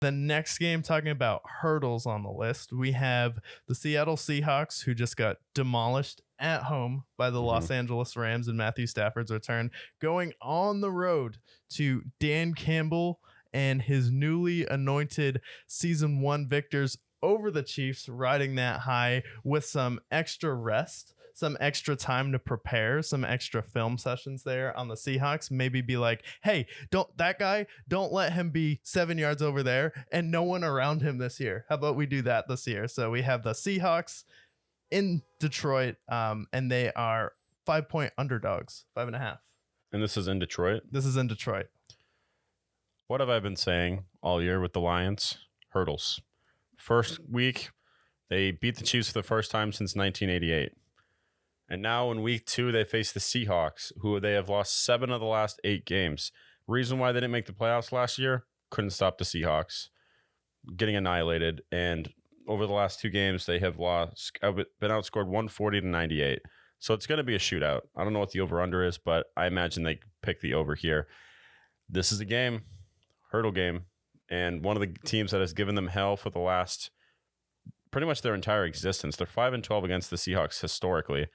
The next game, talking about hurdles on the list, we have the Seattle Seahawks, who just got demolished at home by the Los Angeles Rams and Matthew Stafford's return, going on the road to Dan Campbell and his newly anointed season 1 victors over the Chiefs, riding that high with some extra rest, some extra time to prepare, some extra film sessions there on the Seahawks. Maybe be like, hey, don't let him be 7 yards over there and no one around him this year. How about we do that this year? So we have the Seahawks in Detroit, and they are 5-point underdogs, 5.5. And this is in Detroit? This is in Detroit. What have I been saying all year with the Lions? Hurdles. First week, they beat the Chiefs for the first time since 1988. And now in week 2, they face the Seahawks, who they have lost 7 of the last 8 games. Reason why they didn't make the playoffs last year, couldn't stop the Seahawks getting annihilated. And over the last 2 games, they have been outscored 140-98. So it's going to be a shootout. I don't know what the over-under is, but I imagine they pick the over here. This is a game, hurdle game, and one of the teams that has given them hell for the last pretty much their entire existence. They're 5-12 against the Seahawks historically.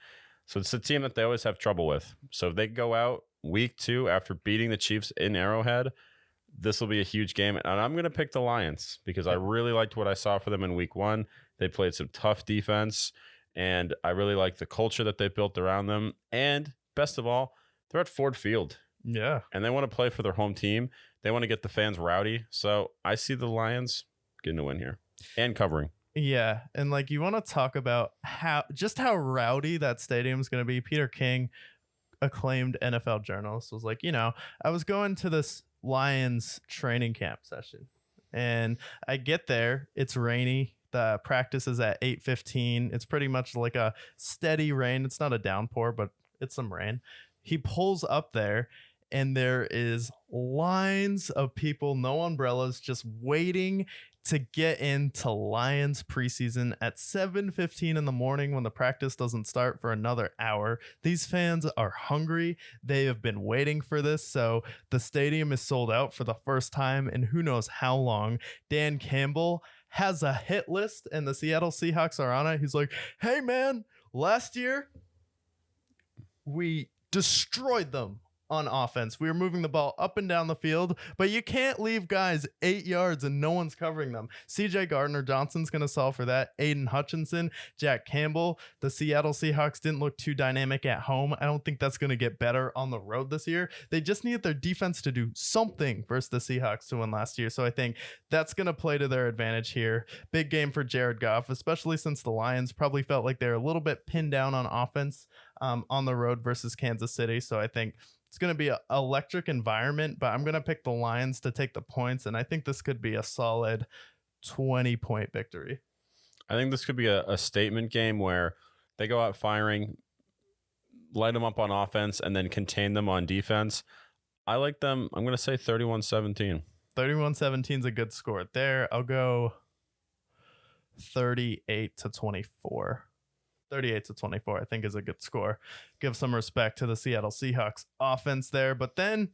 So it's a team that they always have trouble with. So if they go out week 2 after beating the Chiefs in Arrowhead, this will be a huge game. And I'm going to pick the Lions because I really liked what I saw for them in week 1. They played some tough defense, and I really like the culture that they built around them. And best of all, they're at Ford Field. Yeah. And they want to play for their home team. They want to get the fans rowdy. So I see the Lions getting a win here and covering. Yeah, and like you want to talk about how rowdy that stadium is going to be. Peter King, acclaimed NFL journalist, was like, I was going to this Lions training camp session, and I get there, it's rainy. The practice is at 8:15. It's pretty much like a steady rain. It's not a downpour, but it's some rain. He pulls up there, and there is lines of people, no umbrellas, just waiting to get into Lions preseason at 7:15 in the morning when the practice doesn't start for another hour. These fans are hungry. They have been waiting for this. So the stadium is sold out for the first time in who knows how long. Dan Campbell has a hit list and the Seattle Seahawks are on it. He's like, hey man, last year we destroyed them on offense. We were moving the ball up and down the field, but you can't leave guys 8 yards and no one's covering them. CJ Gardner-Johnson's going to solve for that. Aiden Hutchinson, Jack Campbell. The Seattle Seahawks didn't look too dynamic at home. I don't think that's going to get better on the road this year. They just need their defense to do something versus the Seahawks to win last year. So I think that's going to play to their advantage here. Big game for Jared Goff, especially since the Lions probably felt like they're a little bit pinned down on offense on the road versus Kansas City. So I think it's going to be an electric environment, but I'm going to pick the Lions to take the points, and I think this could be a solid 20-point victory. I think this could be a statement game where they go out firing, light them up on offense, and then contain them on defense. I like them. I'm going to say 31-17. 31-17 is a good score. There, I'll go 38-24. 38-24, I think, is a good score. Give some respect to the Seattle Seahawks offense there. But then